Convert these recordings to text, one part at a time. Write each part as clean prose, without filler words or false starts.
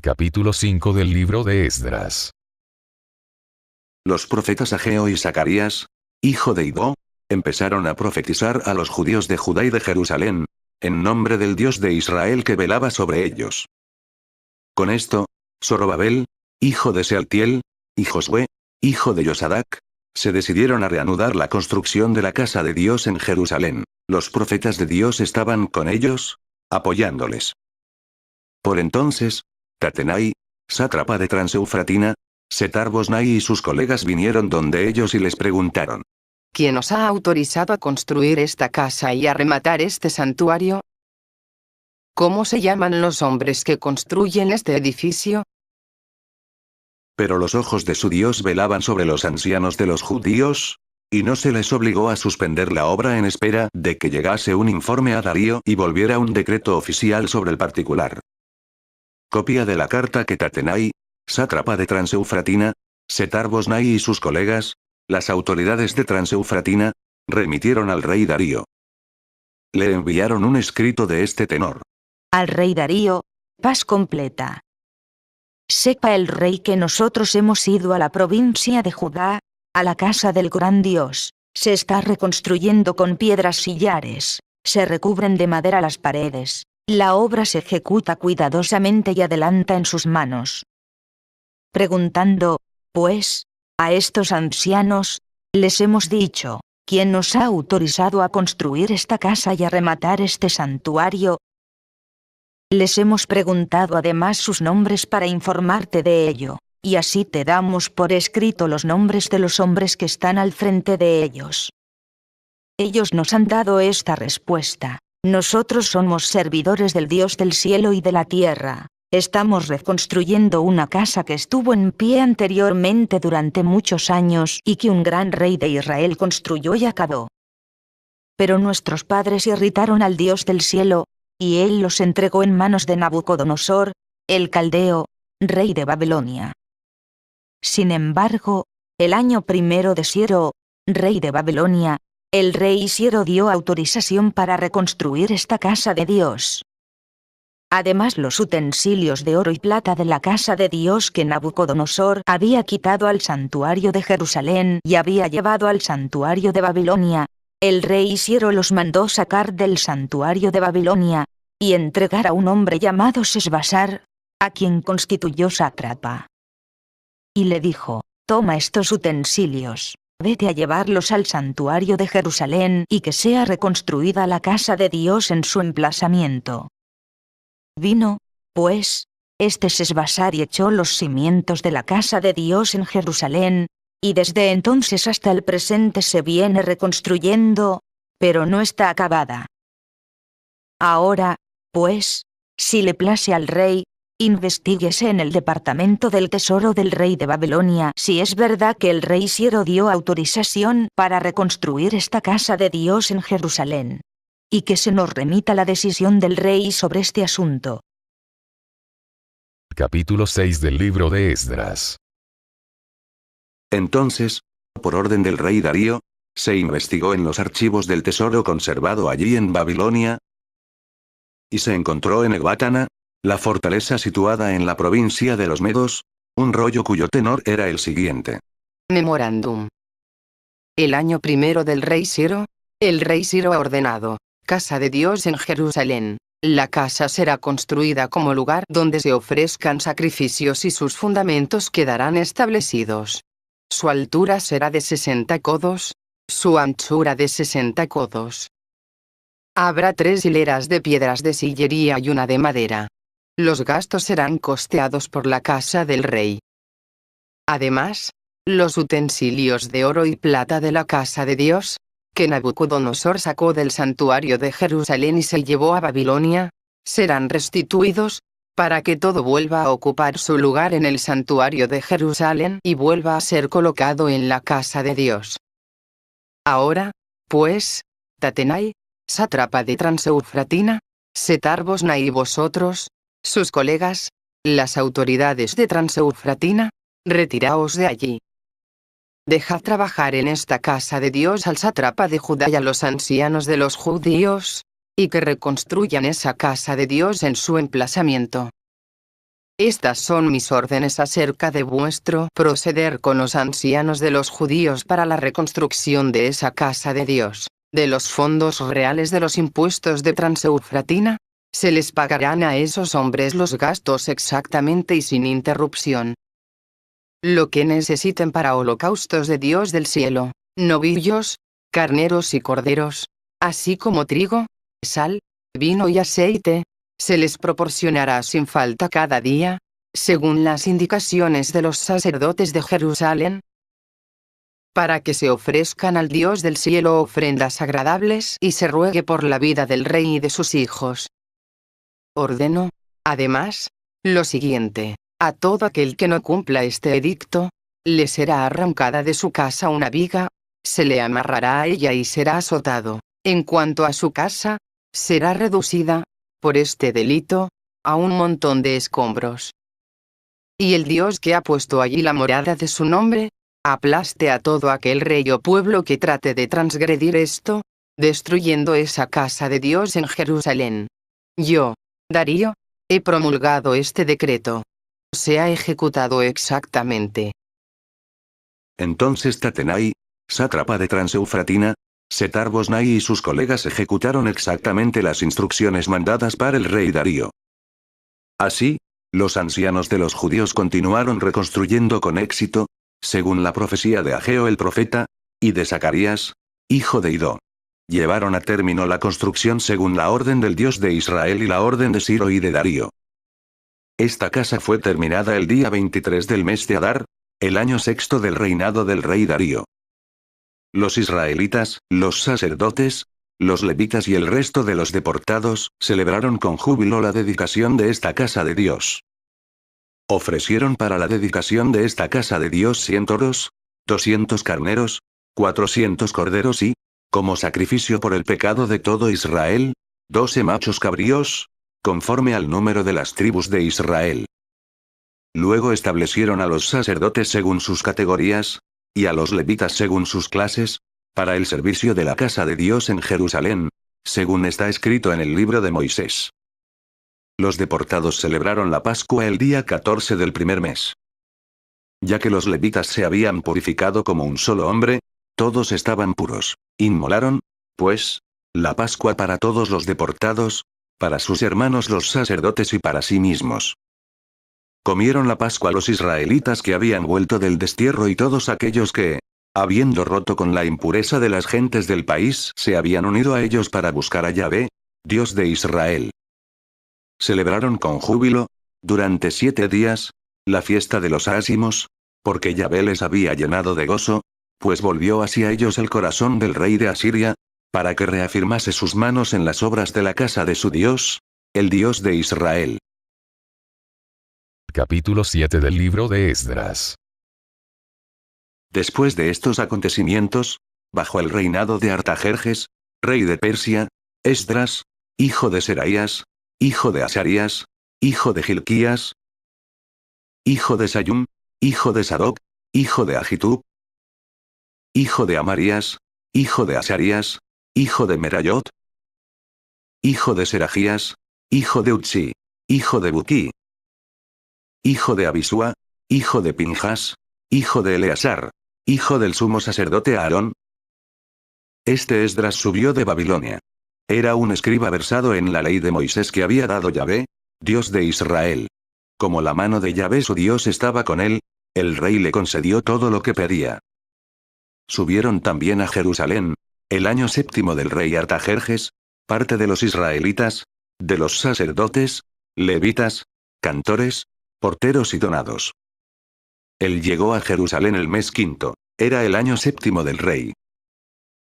Capítulo 5 del libro de Esdras. Los profetas Ageo y Zacarías, hijo de Iddo, empezaron a profetizar a los judíos de Judá y de Jerusalén, en nombre del Dios de Israel que velaba sobre ellos. Con esto, Zorobabel, hijo de Sealtiel, y Josué, hijo de Josadac, se decidieron a reanudar la construcción de la casa de Dios en Jerusalén. Los profetas de Dios estaban con ellos, apoyándoles. Por entonces, Tatenai, sátrapa de Transeufratina, Setar-Bosnai y sus colegas vinieron donde ellos y les preguntaron: ¿Quién os ha autorizado a construir esta casa y a rematar este santuario? ¿Cómo se llaman los hombres que construyen este edificio? Pero los ojos de su Dios velaban sobre los ancianos de los judíos, y no se les obligó a suspender la obra en espera de que llegase un informe a Darío y volviera un decreto oficial sobre el particular. Copia de la carta que Tatenai, sátrapa de Transeufratina, Setar-Bosnai y sus colegas, las autoridades de Transeufratina, remitieron al rey Darío. Le enviaron un escrito de este tenor: Al rey Darío, paz completa. Sepa el rey que nosotros hemos ido a la provincia de Judá, a la casa del gran Dios. Se está reconstruyendo con piedras sillares, se recubren de madera las paredes. La obra se ejecuta cuidadosamente y adelanta en sus manos. Preguntando, pues, a estos ancianos, les hemos dicho: ¿quién nos ha autorizado a construir esta casa y a rematar este santuario? Les hemos preguntado además sus nombres para informarte de ello, y así te damos por escrito los nombres de los hombres que están al frente de ellos. Ellos nos han dado esta respuesta: nosotros somos servidores del Dios del cielo y de la tierra. Estamos reconstruyendo una casa que estuvo en pie anteriormente durante muchos años y que un gran rey de Israel construyó y acabó. Pero nuestros padres irritaron al Dios del cielo, y él los entregó en manos de Nabucodonosor, el caldeo, rey de Babilonia. Sin embargo, el año primero de Ciro, rey de Babilonia, el rey Ciro dio autorización para reconstruir esta casa de Dios. Además, los utensilios de oro y plata de la casa de Dios que Nabucodonosor había quitado al santuario de Jerusalén y había llevado al santuario de Babilonia, el rey Ciro los mandó sacar del santuario de Babilonia y entregar a un hombre llamado Sesbasar, a quien constituyó sátrapa. Y le dijo: toma estos utensilios, vete a llevarlos al santuario de Jerusalén y que sea reconstruida la casa de Dios en su emplazamiento. Vino, pues, este Sesbasar y echó los cimientos de la casa de Dios en Jerusalén, y desde entonces hasta el presente se viene reconstruyendo, pero no está acabada. Ahora, pues, si le place al rey, investíguese en el departamento del tesoro del rey de Babilonia si es verdad que el rey Ciro dio autorización para reconstruir esta casa de Dios en Jerusalén. Y que se nos remita la decisión del rey sobre este asunto. Capítulo 6 del libro de Esdras. Entonces, por orden del rey Darío, se investigó en los archivos del tesoro conservado allí en Babilonia, y se encontró en Ecbátana, la fortaleza situada en la provincia de los Medos, un rollo cuyo tenor era el siguiente: Memorándum. El año primero del rey Ciro, el rey Ciro ha ordenado: casa de Dios en Jerusalén. La casa será construida como lugar donde se ofrezcan sacrificios y sus fundamentos quedarán establecidos. Su altura será de 60 codos, su anchura de 60 codos. Habrá 3 hileras de piedras de sillería y una de madera. Los gastos serán costeados por la casa del rey. Además, los utensilios de oro y plata de la casa de Dios, que Nabucodonosor sacó del santuario de Jerusalén y se llevó a Babilonia, serán restituidos, para que todo vuelva a ocupar su lugar en el santuario de Jerusalén y vuelva a ser colocado en la casa de Dios. Ahora, pues, Tatenai, sátrapa de Transeufratina, Setar-Bosnai y vosotros, sus colegas, las autoridades de Transeufratina, retiraos de allí. Dejad trabajar en esta casa de Dios al sátrapa de Judá y a los ancianos de los judíos, y que reconstruyan esa casa de Dios en su emplazamiento. Estas son mis órdenes acerca de vuestro proceder con los ancianos de los judíos para la reconstrucción de esa casa de Dios. De los fondos reales de los impuestos de Transeufratina, se les pagarán a esos hombres los gastos exactamente y sin interrupción. Lo que necesiten para holocaustos de Dios del cielo, novillos, carneros y corderos, así como trigo, sal, vino y aceite, se les proporcionará sin falta cada día, según las indicaciones de los sacerdotes de Jerusalén, para que se ofrezcan al Dios del cielo ofrendas agradables y se ruegue por la vida del rey y de sus hijos. Ordeno, además, lo siguiente: a todo aquel que no cumpla este edicto, le será arrancada de su casa una viga, se le amarrará a ella y será azotado. En cuanto a su casa, será reducida, por este delito, a un montón de escombros. Y el Dios que ha puesto allí la morada de su nombre, aplaste a todo aquel rey o pueblo que trate de transgredir esto, destruyendo esa casa de Dios en Jerusalén. Yo, Darío, he promulgado este decreto. Se ha ejecutado exactamente. Entonces Tatenai, sátrapa de Transeufratina, Setar-Bosnai y sus colegas ejecutaron exactamente las instrucciones mandadas para el rey Darío. Así, los ancianos de los judíos continuaron reconstruyendo con éxito, según la profecía de Ageo el profeta, y de Zacarías, hijo de Idó. Llevaron a término la construcción según la orden del Dios de Israel y la orden de Ciro y de Darío. Esta casa fue terminada el día 23 del mes de Adar, el año sexto del reinado del rey Darío. Los israelitas, los sacerdotes, los levitas y el resto de los deportados, celebraron con júbilo la dedicación de esta casa de Dios. Ofrecieron para la dedicación de esta casa de Dios 100 toros, 200 carneros, 400 corderos y, como sacrificio por el pecado de todo Israel, 12 machos cabríos, conforme al número de las tribus de Israel. Luego establecieron a los sacerdotes según sus categorías, y a los levitas según sus clases, para el servicio de la casa de Dios en Jerusalén, según está escrito en el libro de Moisés. Los deportados celebraron la Pascua el día 14 del primer mes. Ya que los levitas se habían purificado como un solo hombre, todos estaban puros. Inmolaron, pues, la Pascua para todos los deportados, para sus hermanos los sacerdotes y para sí mismos. Comieron la Pascua los israelitas que habían vuelto del destierro y todos aquellos que, habiendo roto con la impureza de las gentes del país, se habían unido a ellos para buscar a Yahvé, Dios de Israel. Celebraron con júbilo, durante 7 días, la fiesta de los ázimos, porque Yahvé les había llenado de gozo, pues volvió hacia ellos el corazón del rey de Asiria, para que reafirmase sus manos en las obras de la casa de su Dios, el Dios de Israel. Capítulo 7 del libro de Esdras. Después de estos acontecimientos, bajo el reinado de Artajerjes, rey de Persia, Esdras, hijo de Seraías, hijo de Asarías, hijo de Gilquías, hijo de Sayum, hijo de Sadoc, hijo de Agitub, hijo de Amarías, hijo de Asarías, hijo de Merayot, hijo de Serajías, hijo de Utsi, hijo de Buquí, hijo de Abisúa, hijo de Pinjas, hijo de Eleazar, hijo del sumo sacerdote Aarón. Este Esdras subió de Babilonia. Era un escriba versado en la ley de Moisés que había dado Yahvé, Dios de Israel. Como la mano de Yahvé su Dios estaba con él, el rey le concedió todo lo que pedía. Subieron también a Jerusalén, el año séptimo del rey Artajerjes, parte de los israelitas, de los sacerdotes, levitas, cantores, porteros y donados. Él llegó a Jerusalén el mes quinto, era el año séptimo del rey.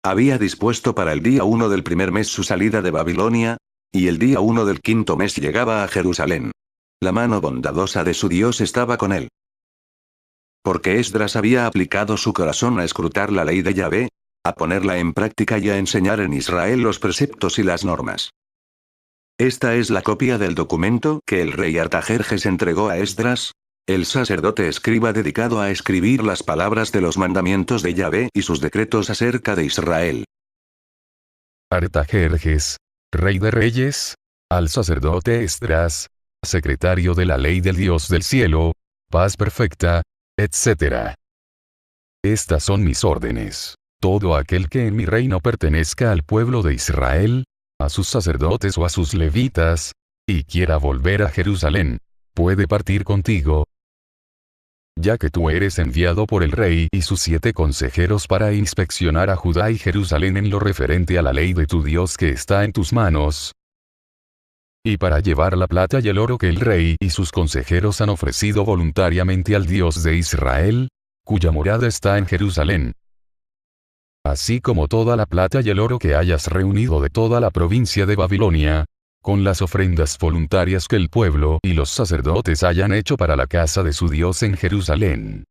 Había dispuesto para el día 1 del primer mes su salida de Babilonia, y el día 1 del quinto mes llegaba a Jerusalén. La mano bondadosa de su Dios estaba con él. Porque Esdras había aplicado su corazón a escrutar la ley de Yahvé, a ponerla en práctica y a enseñar en Israel los preceptos y las normas. Esta es la copia del documento que el rey Artajerjes entregó a Esdras, el sacerdote escriba dedicado a escribir las palabras de los mandamientos de Yahvé y sus decretos acerca de Israel. Artajerjes, rey de reyes, al sacerdote Esdras, secretario de la ley del Dios del cielo, paz perfecta, etc. Estas son mis órdenes. Todo aquel que en mi reino pertenezca al pueblo de Israel, a sus sacerdotes o a sus levitas, y quiera volver a Jerusalén, puede partir contigo, ya que tú eres enviado por el rey y sus 7 consejeros para inspeccionar a Judá y Jerusalén en lo referente a la ley de tu Dios que está en tus manos, y para llevar la plata y el oro que el rey y sus consejeros han ofrecido voluntariamente al Dios de Israel, cuya morada está en Jerusalén, así como toda la plata y el oro que hayas reunido de toda la provincia de Babilonia, con las ofrendas voluntarias que el pueblo y los sacerdotes hayan hecho para la casa de su Dios en Jerusalén.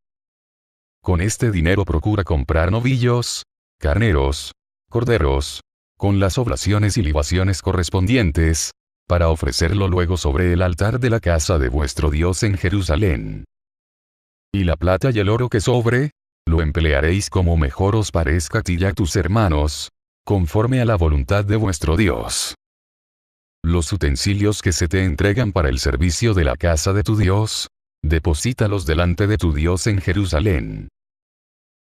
Con este dinero procura comprar novillos, carneros, corderos, con las oblaciones y libaciones correspondientes, para ofrecerlo luego sobre el altar de la casa de vuestro Dios en Jerusalén. Y la plata y el oro que sobre, lo emplearéis como mejor os parezca a ti y a tus hermanos, conforme a la voluntad de vuestro Dios. Los utensilios que se te entregan para el servicio de la casa de tu Dios, deposítalos delante de tu Dios en Jerusalén.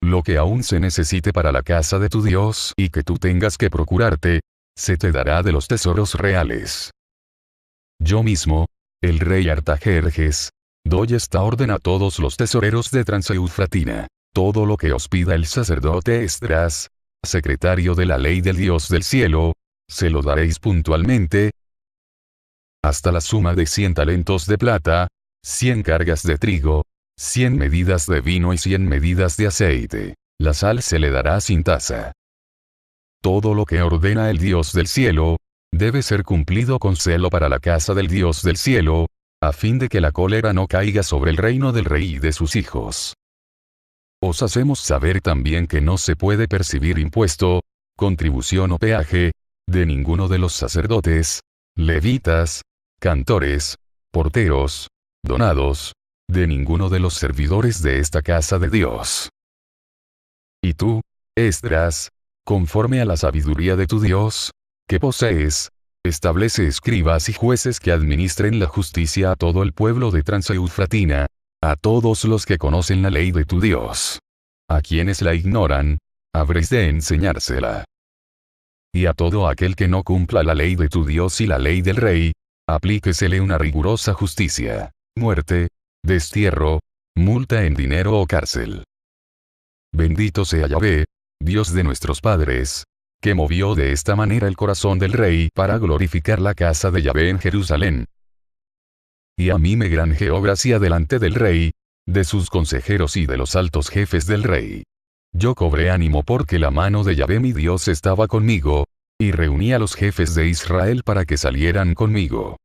Lo que aún se necesite para la casa de tu Dios y que tú tengas que procurarte, se te dará de los tesoros reales. Yo mismo, el rey Artajerjes, doy esta orden a todos los tesoreros de Transeufratina. Todo lo que os pida el sacerdote Esdras, secretario de la ley del Dios del cielo, se lo daréis puntualmente, hasta la suma de 100 talentos de plata, 100 cargas de trigo, 100 medidas de vino y 100 medidas de aceite. La sal se le dará sin tasa. Todo lo que ordena el Dios del cielo, debe ser cumplido con celo para la casa del Dios del cielo, a fin de que la cólera no caiga sobre el reino del rey y de sus hijos. Os hacemos saber también que no se puede percibir impuesto, contribución o peaje, de ninguno de los sacerdotes, levitas, cantores, porteros, donados, de ninguno de los servidores de esta casa de Dios. Y tú, Esdras, conforme a la sabiduría de tu Dios, que posees, establece escribas y jueces que administren la justicia a todo el pueblo de Transeufratina, a todos los que conocen la ley de tu Dios. A quienes la ignoran, habréis de enseñársela. Y a todo aquel que no cumpla la ley de tu Dios y la ley del rey, aplíquesele una rigurosa justicia, muerte, destierro, multa en dinero o cárcel. Bendito sea Yahvé, Dios de nuestros padres, que movió de esta manera el corazón del rey para glorificar la casa de Yahvé en Jerusalén. Y a mí me granjeó gracia delante del rey, de sus consejeros y de los altos jefes del rey. Yo cobré ánimo porque la mano de Yahvé mi Dios estaba conmigo, y reuní a los jefes de Israel para que salieran conmigo.